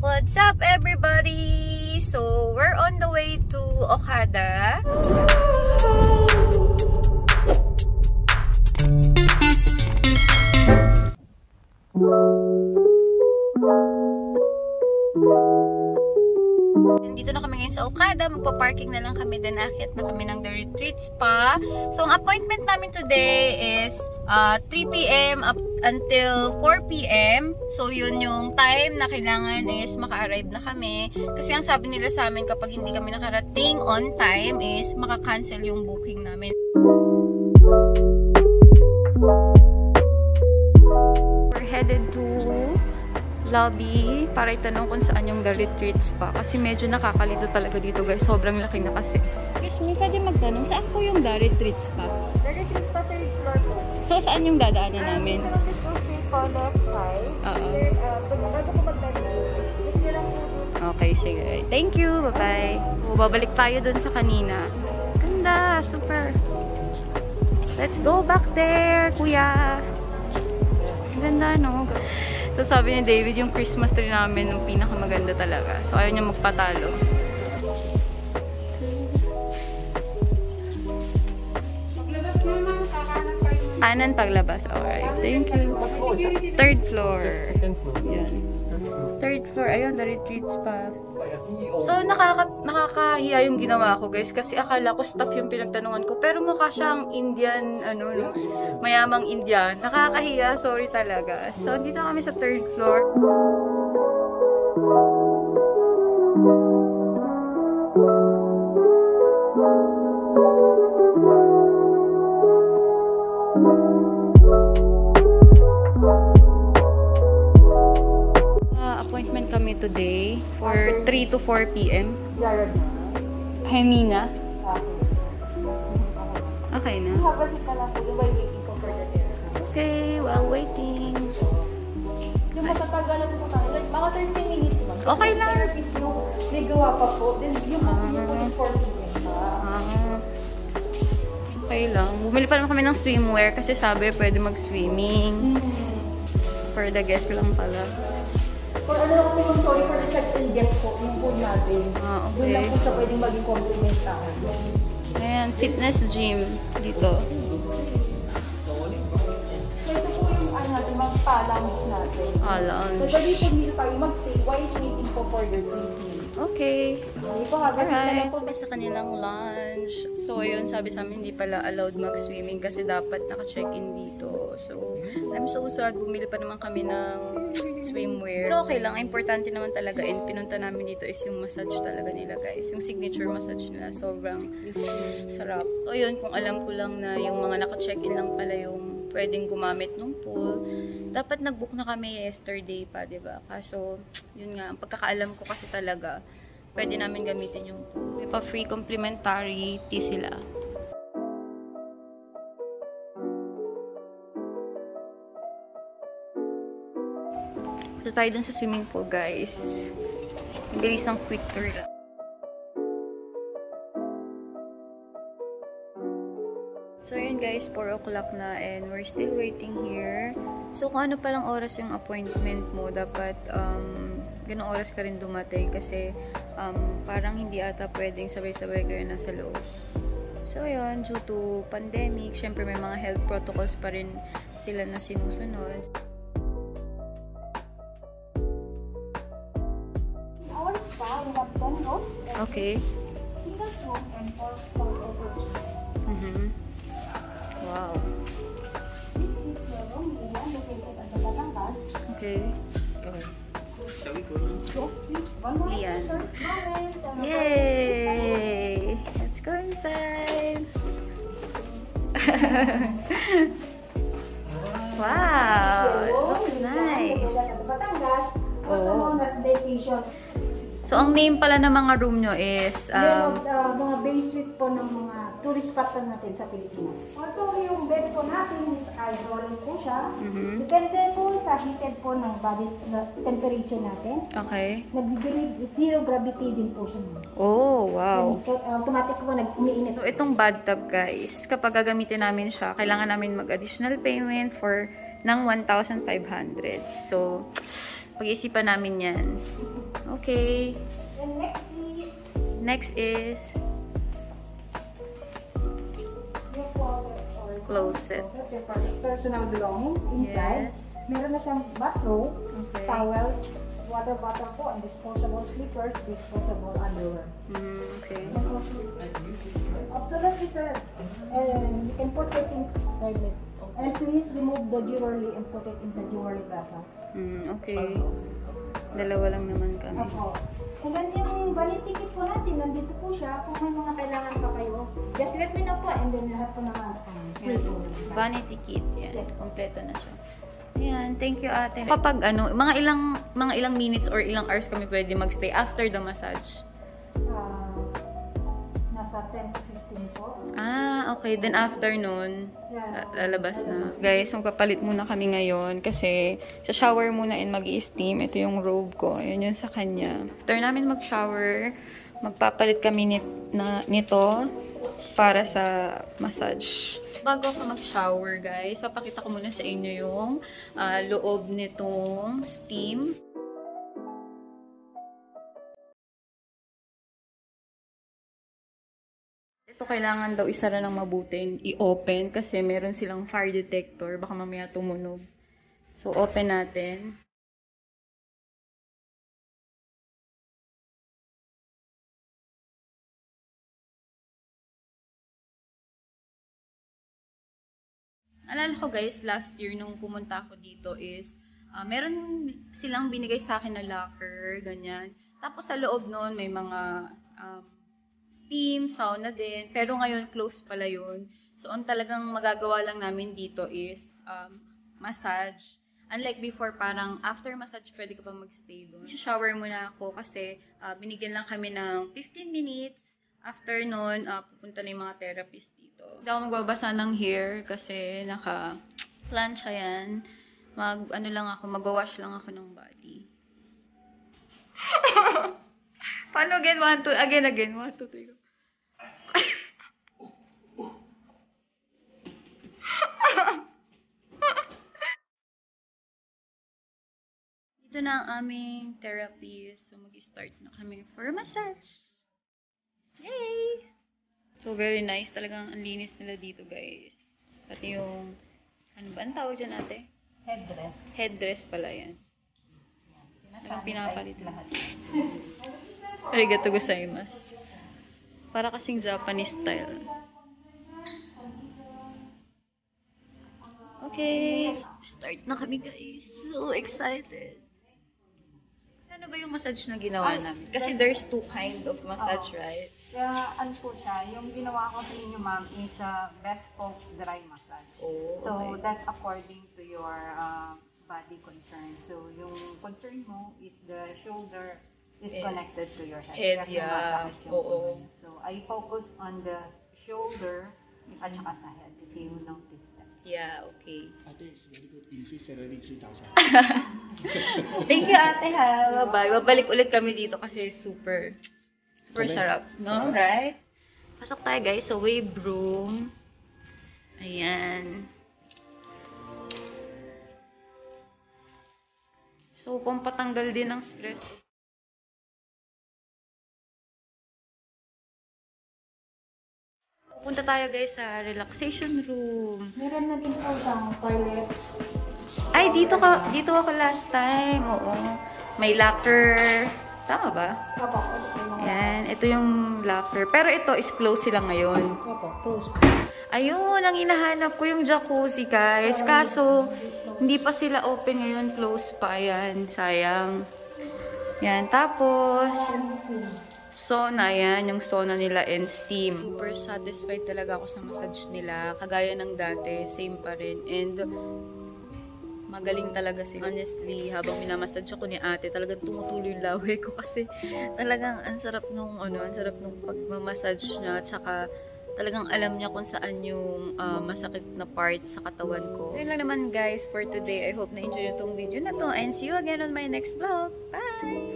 What's up, everybody? So, we're on the way to Okada. Nandito na kami ngayon sa Okada. Magpa-parking na lang kami. Then, akyat na kami ng The Retreat Spa. So, ang appointment namin today is 3 p.m. up until 4 p.m. So, yun yung time na kailangan is maka-arrive na kami. Kasi ang sabi nila sa amin, kapag hindi kami nakarating on time is maka-cancel yung booking namin. We're headed to lobby para itanong kung saan yung The Retreat Spa. Kasi medyo nakakalito talaga dito, guys. Sobrang laki na kasi. Guys, may pwede magtanong, saan po yung The Retreat Spa? The Retreat Spa, 3rd floor po. So, saan yung dadaanan namin? This goes straight po left side. Bago po magdali, click nyo lang po. Okay, sige. Thank you. Bye-bye. Babalik tayo dun sa kanina. Ganda. Super. Let's go back there, kuya. Ganda, no? So, sabi ni David, yung Christmas tree namin, yung pinakamaganda talaga. So, ayaw niya magpatalo. Kanan paglabas. Alright. Thank you. 3rd floor. Yan. 3rd floor. Ayun, The Retreat Spa. So, nakakahiya yung ginawa ko, guys. Kasi akala ko staff yung pinagtanungan ko. Pero mukha siyang Indian, mayamang Indian. Nakakahiya. Sorry talaga. So, dito kami sa 3rd floor. Appointment kami today for 3 to 4 p.m. Hemina? Okay na? Okay, while waiting. Yung matatagalan po tayo, like mga 30 minutes lang. Okay lang. May gawa pa po. Then yung po is 4 p.m. Okay lang. Bumili pa naman kami ng swimwear kasi sabi pwede mag-swimming. For the guest lang pala. For ano lang kasi sorry for the check-in guest po, yung food natin. Okay. Doon lang po siya pwedeng maging compliment sa akin. Ayan, fitness gym dito. So ito po yung natin, mga spa lounge natin. Lounge. So pwede po dito tayo mag-stay while waiting po for your treatment. Okay. Hindi po ha, kasi Alright. Sa kanilang lunch. So, ayun, sabi sa amin, hindi pala allowed mag-swimming kasi dapat naka-check-in dito. So, I'm so sad. Bumili pa naman kami ng swimwear. Pero okay lang. Importante naman talaga. And pinunta namin dito is yung massage talaga nila, guys. Yung signature massage nila. Sobrang sarap. O yun, kung alam ko lang na yung mga naka-check-in lang pala yung pwedeng gumamit ng pool. Dapat nag-book na kami yesterday pa, diba? Kaso, yun nga, ang pagkakaalam ko kasi talaga, pwede namin gamitin yung pool. May pa-free complimentary tea sila. Ito tayo dun sa swimming pool, guys. Bilis ng quick tour lang. So, ayun guys, 4 o'clock na and we're still waiting here. So, kung ano palang oras yung appointment mo, dapat ganong oras ka rin dumating kasi parang hindi ata pwedeng sabay-sabay kayo nasa loob. So, ayun, due to pandemic, syempre may mga health protocols pa rin sila na sinusunod. In our spa, we have 10 rooms. Okay. Singles room and 4 rooms. Wow. This is your room, Lilian, located at the Batangas. Okay. Shall we go? Yes, please. One more Lian. short moment. Yay! Let's go inside. Wow, it looks nice. Batangas, also known as vacation. So, ang name pala ng mga room nyo is Mga base suite po ng mga tourist spot natin sa Pilipinas. Also, yung bed po natin is hydraulic po siya. Depende po sa heated po ng body temperature natin. Okay. Zero gravity din po siya. Oh, wow. Automatic po nag-umiinit. So, itong bathtub, guys, kapag gagamitin namin siya, kailangan namin mag-additional payment ng 1,500. So, Pag-iisipan namin yan. Okay. And Next is your closet or closet. your personal belongings inside. Yes. Meron na siyang bathrobe, Okay. towels, water bottle po, and disposable slippers, disposable underwear. Okay. And also, absolutely, sir. And you can put your things right there. And please remove the jewelry and put it in the jewelry vessels. Okay. Dalawa lang naman kami. Opo. And then yung vanity kit po natin, nandito po siya. Kung may mga kailangan pa kayo, just let me know po. And then lahat po naman free po. Vanity kit. Yan. Yes. Kompleto na siya. Ayan. Thank you, ate. Kapag mga ilang minutes or ilang hours kami pwede magstay after the massage? Nasa 10 to 15 po. Okay. Then after nun, Yeah. lalabas na. Guys, magpapalit muna kami ngayon kasi sa shower muna and mag-i-steam. Ito yung robe ko. Ayan yung sa kanya. After namin mag-shower, magpapalit kami nito para sa massage. Bago ako mag-shower, guys, papakita ko muna sa inyo yung loob nitong steam. Ito kailangan daw isara ng mabuti, i-open kasi meron silang fire detector, baka mamaya tumunog. So, open natin. Alala ko guys, last year nung pumunta ako dito is, meron silang binigay sa akin na locker, ganyan. Tapos sa loob nun may mga steam, sauna din. Pero ngayon, close pala yun. So, ang talagang magagawa lang namin dito is massage. Unlike before, parang after massage, pwede ka pa magstay doon. Shower muna ako kasi binigyan lang kami ng 15 minutes. After nun, pupunta na yung mga therapist dito. Hindi ako magbabasa ng hair kasi naka-plancha yan. Mag-wash lang ako ng body. Paano again? Again. 1, 2, 3. Dito na ang aming therapy. So, mag-start na kami for massage. Yay! So, very nice. Talagang ang linis nila dito, guys. Pati yung, ano ba? Ang tawag dyan ate? Headdress. Headdress pala yan. Ang pinapalit lahat. Arigato gozaimasu. Para kasing Japanese style. Okay. Start na kami, guys. So excited. Ano ba yung massage na ginawa namin? Kasi there's 2 kind of massage, right? Kaya ano po siya, yung ginawa ko sa inyo ma'am is bespoke dry massage. Oh, So okay. that's according to your body concern. So yung concern mo is the shoulder is Yes. connected to your head. Head, Kasi yeah. masakit yung Oo. ulo. So I focus on the shoulder at saka sa head if you notice that. Yeah, okay. Ate, it's very good. Increase salary 3,000. Thank you, ate, ha. Bye-bye. Babalik ulit kami dito kasi super Correct. sarap. No? Sarap. Right? Pasok tayo, guys, sa wave room. Ayan. So, pampatanggal din ng stress. Pupunta tayo, guys, sa relaxation room. Meron na din po siyang toilet. Ay, dito ako last time. Oo. May locker. Tama ba? Opo, Yan. Ito yung locker. Pero ito is close sila ngayon. Opo, close. Ayun, ang hinahanap ko yung jacuzzi, guys. Kaso, hindi pa sila open ngayon. Close pa. Yan. Sayang. Yan. Tapos, sauna. Yan. Yung sauna nila and steam. Super satisfied talaga ako sa massage nila. Kagaya ng dati. Same pa rin. And, magaling talaga sila. Honestly, habang minamassage ako ni ate, talagang tumutuloy yung laway ko kasi talagang ang sarap nung pagmamassage niya, tsaka talagang alam niya kung saan yung masakit na part sa katawan ko. So, yun lang naman guys for today. I hope na enjoy nyo tong video na to and see you again on my next vlog. Bye!